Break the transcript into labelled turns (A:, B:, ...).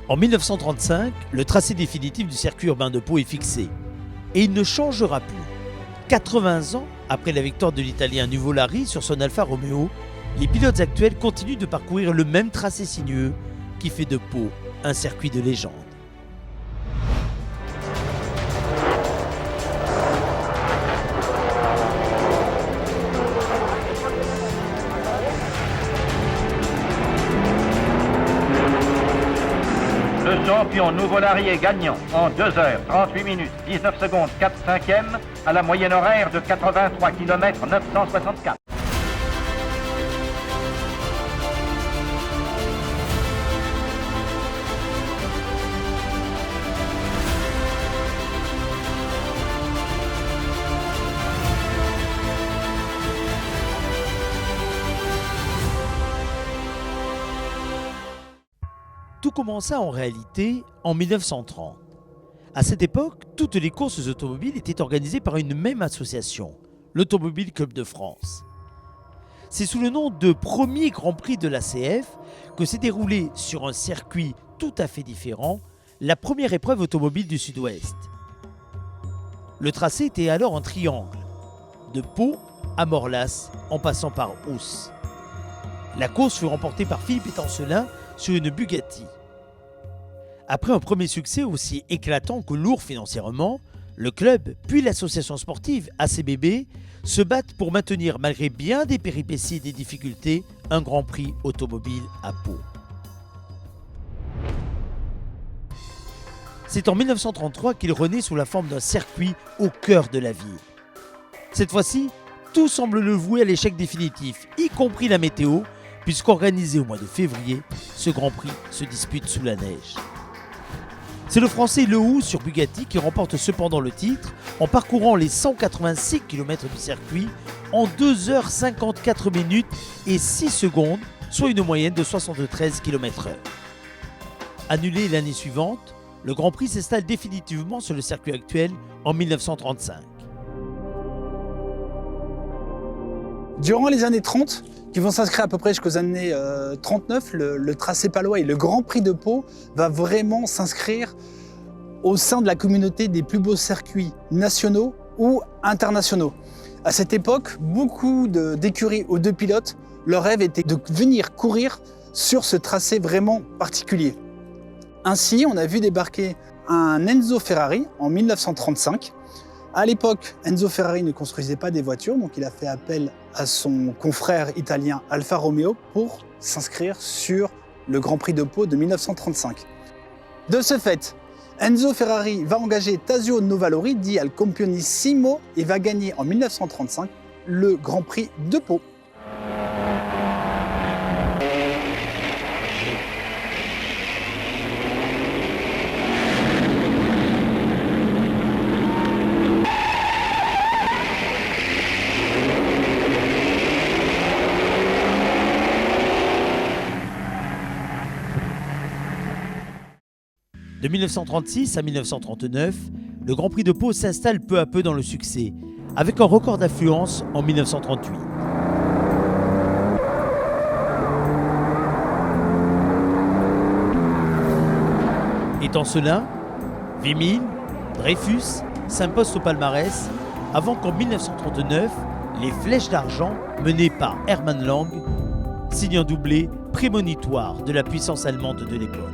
A: En 1935, le tracé définitif du circuit urbain de Pau est fixé. Et il ne changera plus. 80 ans après la victoire de l'Italien Nuvolari sur son Alfa Romeo, les pilotes actuels continuent de parcourir le même tracé sinueux qui fait de Pau un circuit de légende.
B: Le champion Nuvolari est gagnant en 2h38 minutes 19 secondes 4/5 à la moyenne horaire de 83 km 964.
A: Tout commença en réalité en 1930. À cette époque, toutes les courses automobiles étaient organisées par une même association, l'Automobile Club de France. C'est sous le nom de Premier Grand Prix de l'ACF que s'est déroulée sur un circuit tout à fait différent la première épreuve automobile du Sud-Ouest. Le tracé était alors un triangle, de Pau à Morlas en passant par Oss. La course fut remportée par Philippe Étancelin sur une Bugatti. Après un premier succès aussi éclatant que lourd financièrement, le club puis l'association sportive ACBB se battent pour maintenir, malgré bien des péripéties et des difficultés, un Grand Prix automobile à Pau. C'est en 1933 qu'il renaît sous la forme d'un circuit au cœur de la ville. Cette fois-ci, tout semble le vouer à l'échec définitif, y compris la météo, puisqu'organisé au mois de février, ce Grand Prix se dispute sous la neige. C'est le Français Lehou sur Bugatti qui remporte cependant le titre en parcourant les 186 km du circuit en 2h54 minutes et 6 secondes, soit une moyenne de 73 km/h. Annulé l'année suivante, le Grand Prix s'installe définitivement sur le circuit actuel en 1935.
C: Durant les années 30, qui vont s'inscrire à peu près jusqu'aux années 39, le tracé palois et le Grand Prix de Pau va vraiment s'inscrire au sein de la communauté des plus beaux circuits nationaux ou internationaux. À cette époque, beaucoup d'écuries aux deux pilotes, leur rêve était de venir courir sur ce tracé vraiment particulier. Ainsi, on a vu débarquer un Enzo Ferrari en 1935. À l'époque, Enzo Ferrari ne construisait pas des voitures, donc il a fait appel à son confrère italien Alfa Romeo pour s'inscrire sur le Grand Prix de Pau de 1935. De ce fait, Enzo Ferrari va engager Tazio Nuvolari, dit Al Campionissimo, et va gagner en 1935 le Grand Prix de Pau.
A: De 1936 à 1939, le Grand Prix de Pau s'installe peu à peu dans le succès, avec un record d'affluence en 1938. Étancelin, Vimille, Dreyfus s'imposent au palmarès, avant qu'en 1939, les Flèches d'Argent, menées par Hermann Lang, signent un doublé prémonitoire de la puissance allemande de l'époque.